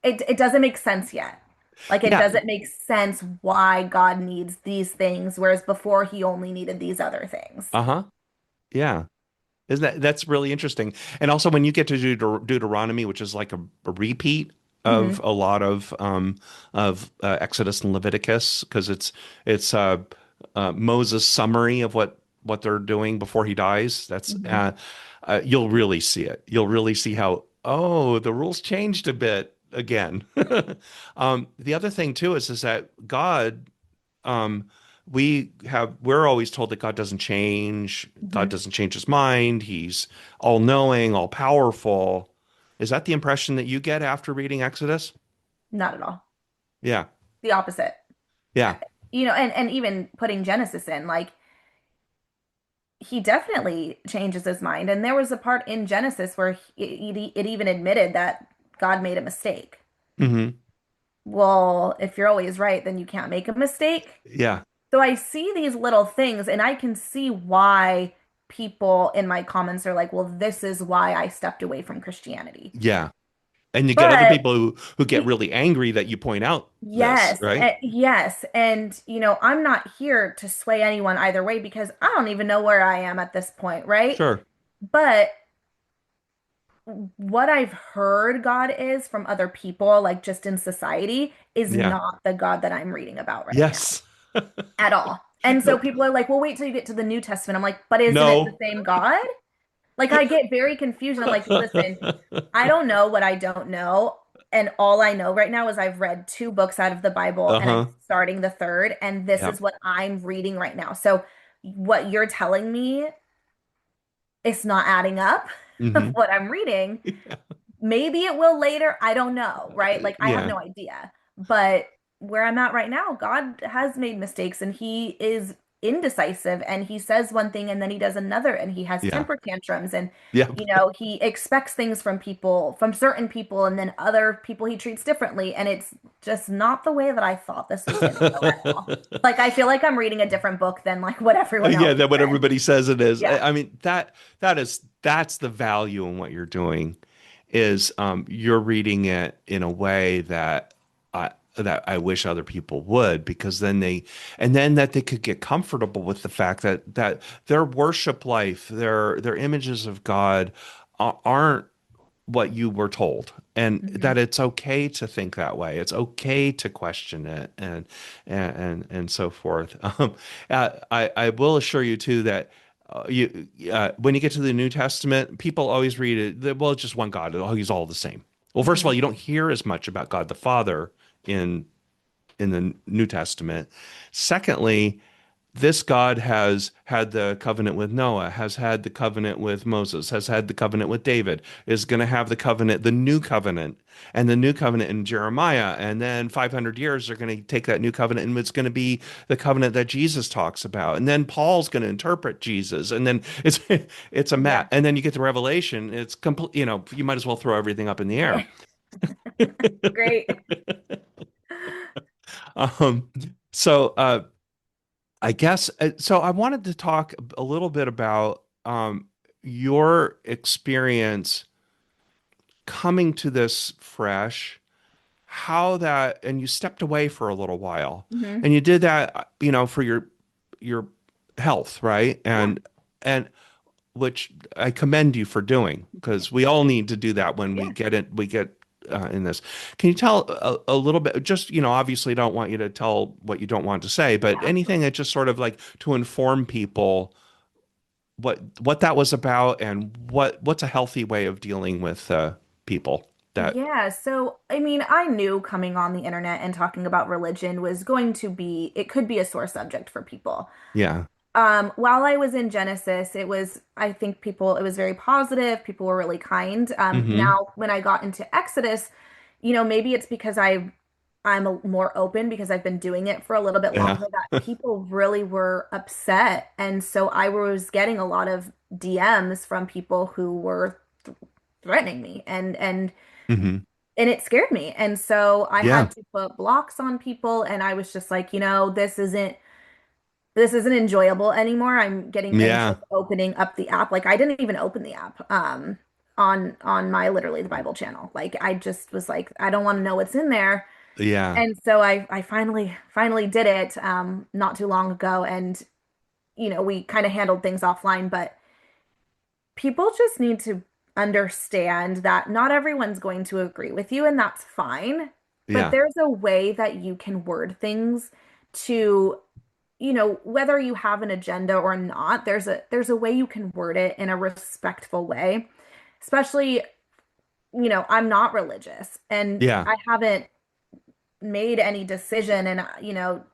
Speaker 2: it doesn't make sense yet. Like it
Speaker 1: Yeah.
Speaker 2: doesn't make sense why God needs these things, whereas before he only needed these other things.
Speaker 1: Uh-huh. Yeah. Isn't that's really interesting. And also when you get to Deuteronomy, which is like a repeat
Speaker 2: Hmm.
Speaker 1: of a lot of Exodus and Leviticus, because it's Moses' summary of what they're doing before he dies. That's
Speaker 2: Hmm.
Speaker 1: you'll really see it. You'll really see how, oh, the rules changed a bit again. The other thing too is that God um, we're always told that God doesn't change. God
Speaker 2: Hmm.
Speaker 1: doesn't change his mind. He's all knowing, all powerful. Is that the impression that you get after reading Exodus?
Speaker 2: Not at all.
Speaker 1: Yeah.
Speaker 2: The opposite.
Speaker 1: Yeah.
Speaker 2: And even putting Genesis in, like he definitely changes his mind. And there was a part in Genesis where it even admitted that God made a mistake.
Speaker 1: Hmm.
Speaker 2: Well, if you're always right, then you can't make a mistake.
Speaker 1: Yeah.
Speaker 2: So I see these little things and I can see why people in my comments are like, well, this is why I stepped away from Christianity.
Speaker 1: Yeah. And you get other
Speaker 2: But
Speaker 1: people who get really angry that you point out this,
Speaker 2: yes,
Speaker 1: right?
Speaker 2: yes. And, I'm not here to sway anyone either way because I don't even know where I am at this point, right?
Speaker 1: Sure.
Speaker 2: But what I've heard God is from other people, like just in society, is
Speaker 1: Yeah.
Speaker 2: not the God that I'm reading about right now
Speaker 1: Yes.
Speaker 2: at all. And so
Speaker 1: No.
Speaker 2: people are like, well, wait till you get to the New Testament. I'm like, but isn't it the
Speaker 1: No.
Speaker 2: same God? Like, I get very confused. I'm like, listen, I don't know what I don't know. And all I know right now is I've read two books out of the Bible and I'm
Speaker 1: Uh-huh.
Speaker 2: starting the third, and this
Speaker 1: Yeah.
Speaker 2: is what I'm reading right now. So, what you're telling me is not adding up of
Speaker 1: Hmm.
Speaker 2: what I'm reading. Maybe it will later. I don't know, right? Like, I have
Speaker 1: Yeah.
Speaker 2: no idea. But where I'm at right now, God has made mistakes and he is indecisive and he says one thing and then he does another and he has
Speaker 1: Yeah.
Speaker 2: temper tantrums and
Speaker 1: Yeah.
Speaker 2: he expects things from people, from certain people, and then other people he treats differently. And it's just not the way that I thought this was going to go at all. Like, I feel like I'm reading a different book than like what everyone
Speaker 1: Yeah,
Speaker 2: else has
Speaker 1: that what
Speaker 2: read.
Speaker 1: everybody says it is.
Speaker 2: Yeah.
Speaker 1: I mean that's the value in what you're doing is you're reading it in a way that I wish other people would because then that they could get comfortable with the fact that their worship life, their images of God aren't what you were told and
Speaker 2: Hmm.
Speaker 1: that it's okay to think that way. It's okay to question it and so forth. I will assure you too that when you get to the New Testament, people always read it. Well, it's just one God. Oh, he's all the same. Well, first of all,
Speaker 2: Hmm.
Speaker 1: you don't hear as much about God the Father in in the New Testament. Secondly, this God has had the covenant with Noah, has had the covenant with Moses, has had the covenant with David, is going to have the covenant, the new covenant, and the new covenant in Jeremiah. And then 500 years, they're going to take that new covenant and it's going to be the covenant that Jesus talks about. And then Paul's going to interpret Jesus. And then it's a
Speaker 2: Yeah.
Speaker 1: mat. And then you get to Revelation. It's complete, you might as well throw everything up in the air.
Speaker 2: Great.
Speaker 1: Um, so I guess so. I wanted to talk a little bit about your experience coming to this fresh, how that, and you stepped away for a little while,
Speaker 2: Hmm.
Speaker 1: and you did that, for your health, right?
Speaker 2: Yeah.
Speaker 1: And which I commend you for doing because we all need to do that when
Speaker 2: Yeah.
Speaker 1: we get in this. Can you tell a little bit, just, obviously don't want you to tell what you don't want to say, but
Speaker 2: Yeah,
Speaker 1: anything
Speaker 2: absolutely.
Speaker 1: that just sort of like to inform people what that was about and what's a healthy way of dealing with people that,
Speaker 2: Yeah, so I mean, I knew coming on the internet and talking about religion was going to be, it could be a sore subject for people.
Speaker 1: yeah.
Speaker 2: While I was in Genesis, it was, I think people, it was very positive. People were really kind.
Speaker 1: Hmm.
Speaker 2: Now when I got into Exodus, maybe it's because I'm more open because I've been doing it for a little bit
Speaker 1: Yeah.
Speaker 2: longer that people really were upset. And so I was getting a lot of DMs from people who were threatening me
Speaker 1: Hmm.
Speaker 2: and it scared me. And so I
Speaker 1: Yeah.
Speaker 2: had to put blocks on people and I was just like, this isn't enjoyable anymore. I'm getting anxious
Speaker 1: Yeah.
Speaker 2: opening up the app. Like I didn't even open the app on my literally the Bible channel. Like I just was like, I don't want to know what's in there.
Speaker 1: Yeah.
Speaker 2: And so I finally did it not too long ago and we kind of handled things offline, but people just need to understand that not everyone's going to agree with you, and that's fine. But
Speaker 1: Yeah.
Speaker 2: there's a way that you can word things to, whether you have an agenda or not, there's a way you can word it in a respectful way. Especially, I'm not religious and
Speaker 1: Yeah.
Speaker 2: I haven't made any decision. And,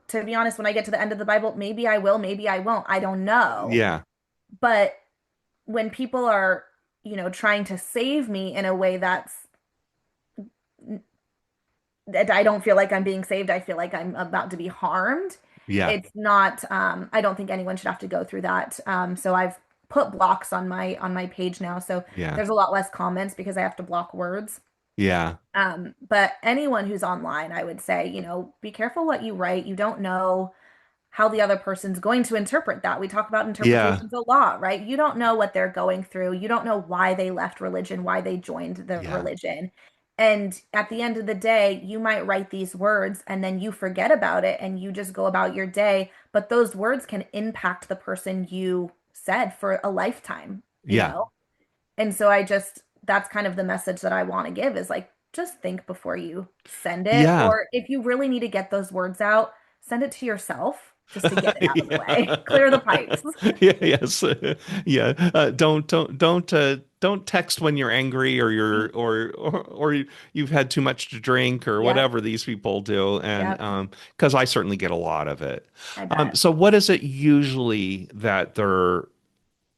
Speaker 2: to be honest, when I get to the end of the Bible, maybe I will, maybe I won't. I don't know.
Speaker 1: Yeah.
Speaker 2: But when people are, trying to save me in a way that I don't feel like I'm being saved, I feel like I'm about to be harmed.
Speaker 1: Yeah.
Speaker 2: It's not, I don't think anyone should have to go through that. So I've put blocks on my page now. So
Speaker 1: Yeah.
Speaker 2: there's a lot less comments because I have to block words.
Speaker 1: Yeah.
Speaker 2: But anyone who's online, I would say, be careful what you write. You don't know how the other person's going to interpret that. We talk about
Speaker 1: Yeah.
Speaker 2: interpretations a lot, right? You don't know what they're going through. You don't know why they left religion, why they joined the
Speaker 1: Yeah.
Speaker 2: religion. And at the end of the day, you might write these words and then you forget about it and you just go about your day. But those words can impact the person you said for a lifetime,
Speaker 1: Yeah.
Speaker 2: And so that's kind of the message that I want to give is like, just think before you send it.
Speaker 1: Yeah.
Speaker 2: Or if you really need to get those words out, send it to yourself just to get it out of the way,
Speaker 1: Yeah.
Speaker 2: clear the pipes.
Speaker 1: Yeah, yes. Yeah. Don't text when you're angry or you've had too much to drink or
Speaker 2: Yep.
Speaker 1: whatever these people do. And
Speaker 2: Yep.
Speaker 1: because I certainly get a lot of it.
Speaker 2: I bet.
Speaker 1: So what is it usually that they're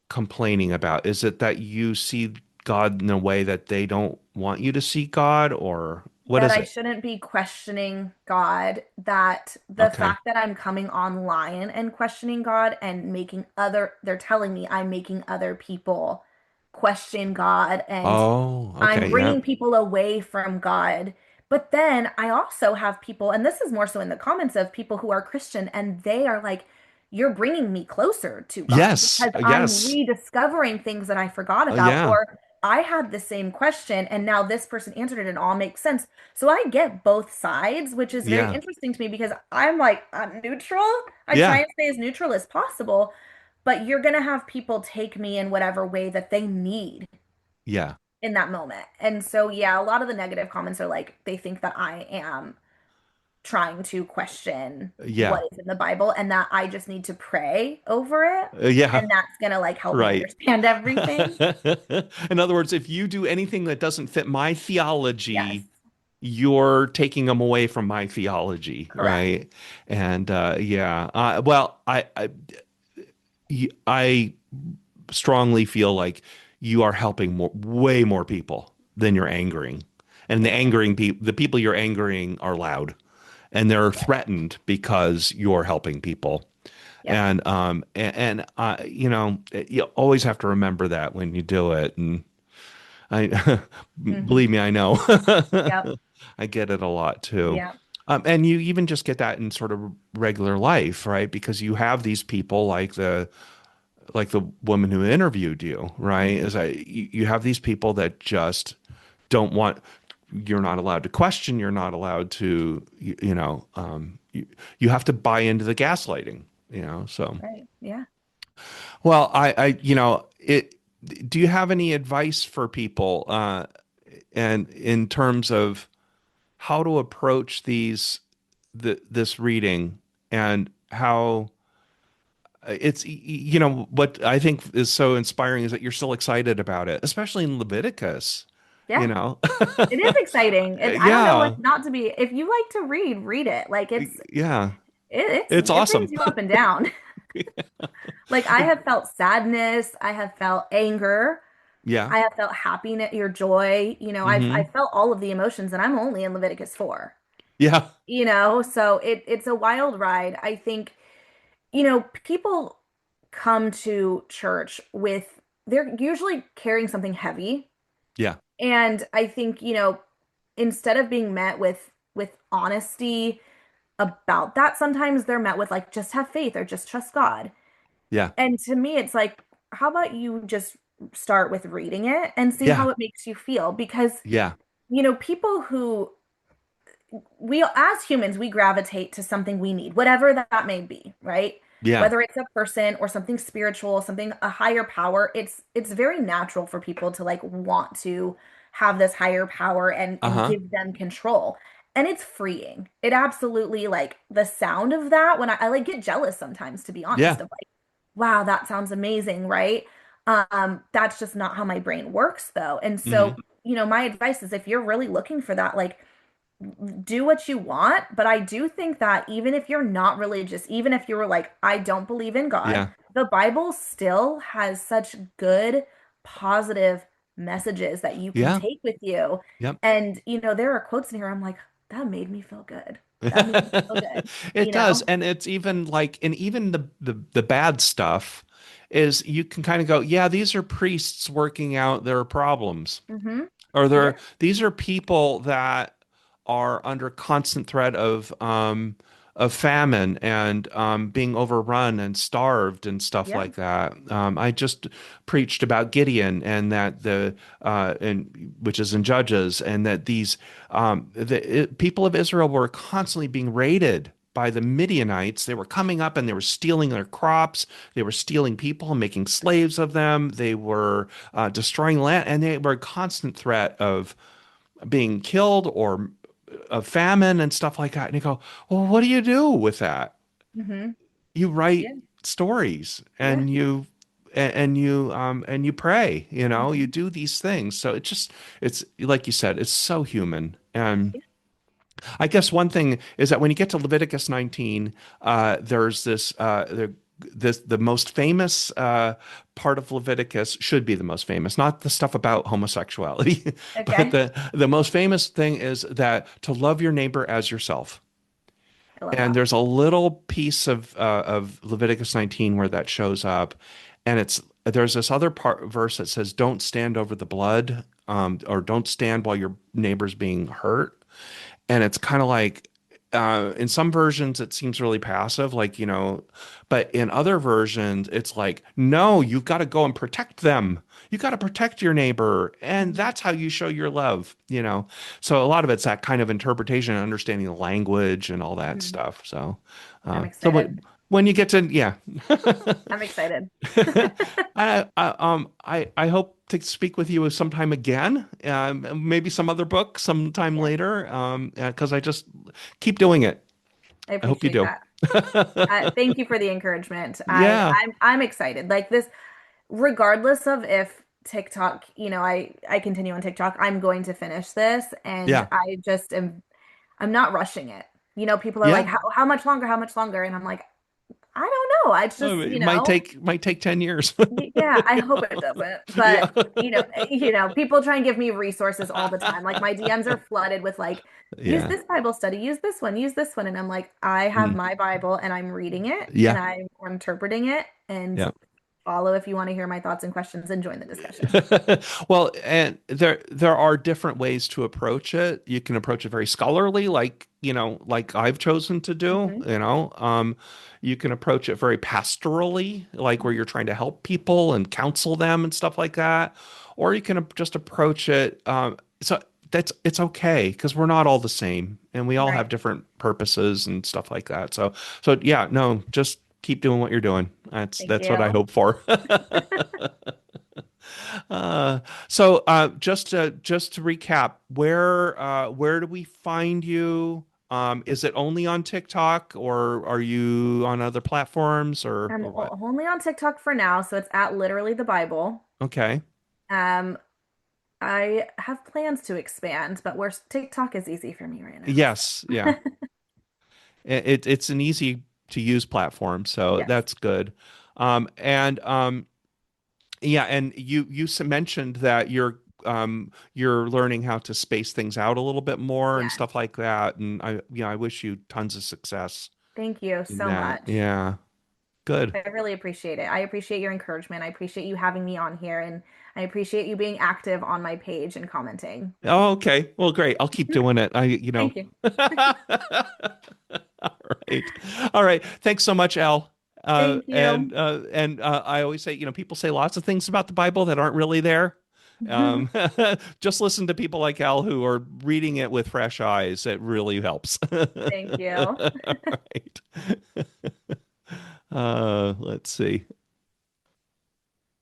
Speaker 1: complaining about? Is it that you see God in a way that they don't want you to see God, or what
Speaker 2: That
Speaker 1: is
Speaker 2: I
Speaker 1: it?
Speaker 2: shouldn't be questioning God, that the
Speaker 1: Okay.
Speaker 2: fact that I'm coming online and questioning God and they're telling me I'm making other people question God and
Speaker 1: Oh,
Speaker 2: I'm
Speaker 1: okay. Yeah.
Speaker 2: bringing people away from God. But then I also have people, and this is more so in the comments of people who are Christian, and they are like, you're bringing me closer to God
Speaker 1: Yes.
Speaker 2: because I'm
Speaker 1: Yes.
Speaker 2: rediscovering things that I forgot about,
Speaker 1: Yeah.
Speaker 2: or I had the same question and now this person answered it and all makes sense. So I get both sides, which is very
Speaker 1: Yeah.
Speaker 2: interesting to me because I'm like, I'm neutral. I try
Speaker 1: Yeah.
Speaker 2: and stay as neutral as possible, but you're going to have people take me in whatever way that they need
Speaker 1: Yeah.
Speaker 2: in that moment. And so, yeah, a lot of the negative comments are like they think that I am trying to question
Speaker 1: Yeah.
Speaker 2: what is in the Bible and that I just need to pray over it.
Speaker 1: Yeah.
Speaker 2: And that's going to like help me
Speaker 1: Right.
Speaker 2: understand everything.
Speaker 1: In other words, if you do anything that doesn't fit my
Speaker 2: Yes,
Speaker 1: theology, you're taking them away from my theology,
Speaker 2: correct.
Speaker 1: right? And yeah, well, I strongly feel like you are helping way more people than you're angering, and
Speaker 2: Amen.
Speaker 1: the people you're angering are loud, and they're threatened because you're helping people.
Speaker 2: Yep.
Speaker 1: And you always have to remember that when you do it. And I
Speaker 2: Hmm.
Speaker 1: believe me, I know.
Speaker 2: Yep.
Speaker 1: I get it a lot too.
Speaker 2: Yep.
Speaker 1: And you even just get that in sort of regular life, right? Because you have these people like the woman who interviewed you, right?
Speaker 2: Mhm.
Speaker 1: Is you have these people that just don't want, you're not allowed to question, you're not allowed to, you have to buy into the gaslighting, so.
Speaker 2: Right. Yeah.
Speaker 1: Well, do you have any advice for people, and in terms of how to approach this reading and how what I think is so inspiring is that you're still excited about it, especially in Leviticus, you
Speaker 2: Yeah.
Speaker 1: know?
Speaker 2: It is exciting. It's I don't know
Speaker 1: Yeah.
Speaker 2: what's not to be. If you like to read, read it. Like
Speaker 1: Yeah. It's
Speaker 2: it brings
Speaker 1: awesome.
Speaker 2: you up and down. Like I have felt sadness, I have felt anger,
Speaker 1: Yeah.
Speaker 2: I have felt happiness, your joy. I've
Speaker 1: Hmm.
Speaker 2: felt all of the emotions, and I'm only in Leviticus 4.
Speaker 1: Yeah.
Speaker 2: So it's a wild ride. I think, people come to church with they're usually carrying something heavy.
Speaker 1: Yeah.
Speaker 2: And I think, instead of being met with honesty about that, sometimes they're met with like just have faith or just trust God.
Speaker 1: Yeah.
Speaker 2: And to me, it's like, how about you just start with reading it and see
Speaker 1: Yeah.
Speaker 2: how it makes you feel? Because,
Speaker 1: Yeah.
Speaker 2: people who we as humans, we gravitate to something we need, whatever that may be, right?
Speaker 1: Yeah.
Speaker 2: Whether it's a person or something spiritual, something a higher power, it's very natural for people to like want to have this higher power and
Speaker 1: Uh-huh.
Speaker 2: give them control. And it's freeing. It absolutely like the sound of that when I like get jealous sometimes, to be honest,
Speaker 1: Yeah.
Speaker 2: of like, wow, that sounds amazing, right? That's just not how my brain works though. And
Speaker 1: Hmm.
Speaker 2: so, my advice is if you're really looking for that, like do what you want, but I do think that even if you're not religious, even if you were like, I don't believe in God,
Speaker 1: Yeah.
Speaker 2: the Bible still has such good, positive messages that you can
Speaker 1: Yeah.
Speaker 2: take with you.
Speaker 1: Yep.
Speaker 2: And, there are quotes in here. I'm like, that made me feel good. That made me feel good,
Speaker 1: It
Speaker 2: you
Speaker 1: does.
Speaker 2: know?
Speaker 1: And it's even like, and even the bad stuff is you can kind of go, yeah, these are priests working out their problems.
Speaker 2: Hmm.
Speaker 1: Or
Speaker 2: Yeah.
Speaker 1: these are people that are under constant threat of famine and being overrun and starved and stuff
Speaker 2: Yeah.
Speaker 1: like that. I just preached about Gideon and that which is in Judges, and that people of Israel were constantly being raided by the Midianites. They were coming up and they were stealing their crops. They were stealing people and making slaves of them. They were destroying land, and they were a constant threat of being killed or of famine and stuff like that. And you go, well, what do you do with that?
Speaker 2: Hmm.
Speaker 1: You write
Speaker 2: Yeah.
Speaker 1: stories
Speaker 2: Yeah.
Speaker 1: and you pray, you
Speaker 2: Hmm.
Speaker 1: do these things. So it's like you said, it's so human. And
Speaker 2: Yeah.
Speaker 1: I guess one thing is that when you get to Leviticus 19, there's the most famous part of Leviticus should be the most famous, not the stuff about homosexuality, but
Speaker 2: Okay.
Speaker 1: the most famous thing is that to love your neighbor as yourself.
Speaker 2: I love
Speaker 1: And
Speaker 2: that.
Speaker 1: there's a little piece of Leviticus 19 where that shows up, and there's this other verse that says, "Don't stand over the blood, or don't stand while your neighbor's being hurt." And it's kind of like in some versions it seems really passive, like, but in other versions it's like, no, you've got to go and protect them. You got to protect your neighbor, and
Speaker 2: Mhm.
Speaker 1: that's how you show your love. So a lot of it's that kind of interpretation and understanding the language and all that
Speaker 2: Mhm.
Speaker 1: stuff. So
Speaker 2: I'm
Speaker 1: so
Speaker 2: excited.
Speaker 1: when you get to, yeah.
Speaker 2: I'm excited.
Speaker 1: I hope to speak with you sometime again, maybe some other book sometime
Speaker 2: Yeah,
Speaker 1: later, because I just keep doing it.
Speaker 2: I
Speaker 1: I hope you
Speaker 2: appreciate
Speaker 1: do.
Speaker 2: that. Thank you for the encouragement.
Speaker 1: Yeah,
Speaker 2: I'm excited. Like this, regardless of if TikTok, I continue on TikTok, I'm going to finish this, and
Speaker 1: yeah,
Speaker 2: I just am. I'm not rushing it. People are like,
Speaker 1: yeah.
Speaker 2: how much longer? How much longer? And I'm like, I don't know. It's just,
Speaker 1: It might take 10 years.
Speaker 2: Yeah, I hope it doesn't.
Speaker 1: Yeah.
Speaker 2: But people try and give me resources all the time. Like my DMs are flooded with like, use
Speaker 1: Yeah.
Speaker 2: this Bible study, use this one, and I'm like, I have
Speaker 1: Mm.
Speaker 2: my Bible and I'm reading it and
Speaker 1: Yeah.
Speaker 2: I'm interpreting it, and
Speaker 1: Yeah.
Speaker 2: follow if you want to hear my thoughts and questions and join the discussion.
Speaker 1: Well, and there are different ways to approach it. You can approach it very scholarly, like, like I've chosen to do,
Speaker 2: Hmm.
Speaker 1: You can approach it very pastorally, like where you're trying to help people and counsel them and stuff like that. Or you can just approach it so that's it's okay because we're not all the same and we all have
Speaker 2: Right.
Speaker 1: different purposes and stuff like that. So yeah, no, just keep doing what you're doing.
Speaker 2: Thank
Speaker 1: That's what I
Speaker 2: you.
Speaker 1: hope for. Uh, so just to recap, where do we find you? Is it only on TikTok or are you on other platforms or
Speaker 2: I'm
Speaker 1: what?
Speaker 2: only on TikTok for now, so it's at literally the Bible.
Speaker 1: Okay.
Speaker 2: Um, I have plans to expand, but where TikTok is easy for me right now.
Speaker 1: Yes, yeah. It's an easy to use platform, so
Speaker 2: Yes.
Speaker 1: that's good. And yeah, and you mentioned that you're learning how to space things out a little bit more and
Speaker 2: Yes.
Speaker 1: stuff like that. And I wish you tons of success
Speaker 2: Thank you
Speaker 1: in
Speaker 2: so
Speaker 1: that.
Speaker 2: much.
Speaker 1: Yeah, good.
Speaker 2: I really appreciate it. I appreciate your encouragement. I appreciate you having me on here, and I appreciate you being active on my page and commenting.
Speaker 1: Oh, okay. Well, great. I'll keep doing it.
Speaker 2: Thank you.
Speaker 1: All right. All right. Thanks so much, Al.
Speaker 2: Thank you.
Speaker 1: And I always say, people say lots of things about the Bible that aren't really there. Um, just listen to people like Al who are reading it with fresh eyes. It really helps.
Speaker 2: Thank you.
Speaker 1: All right. Let's see.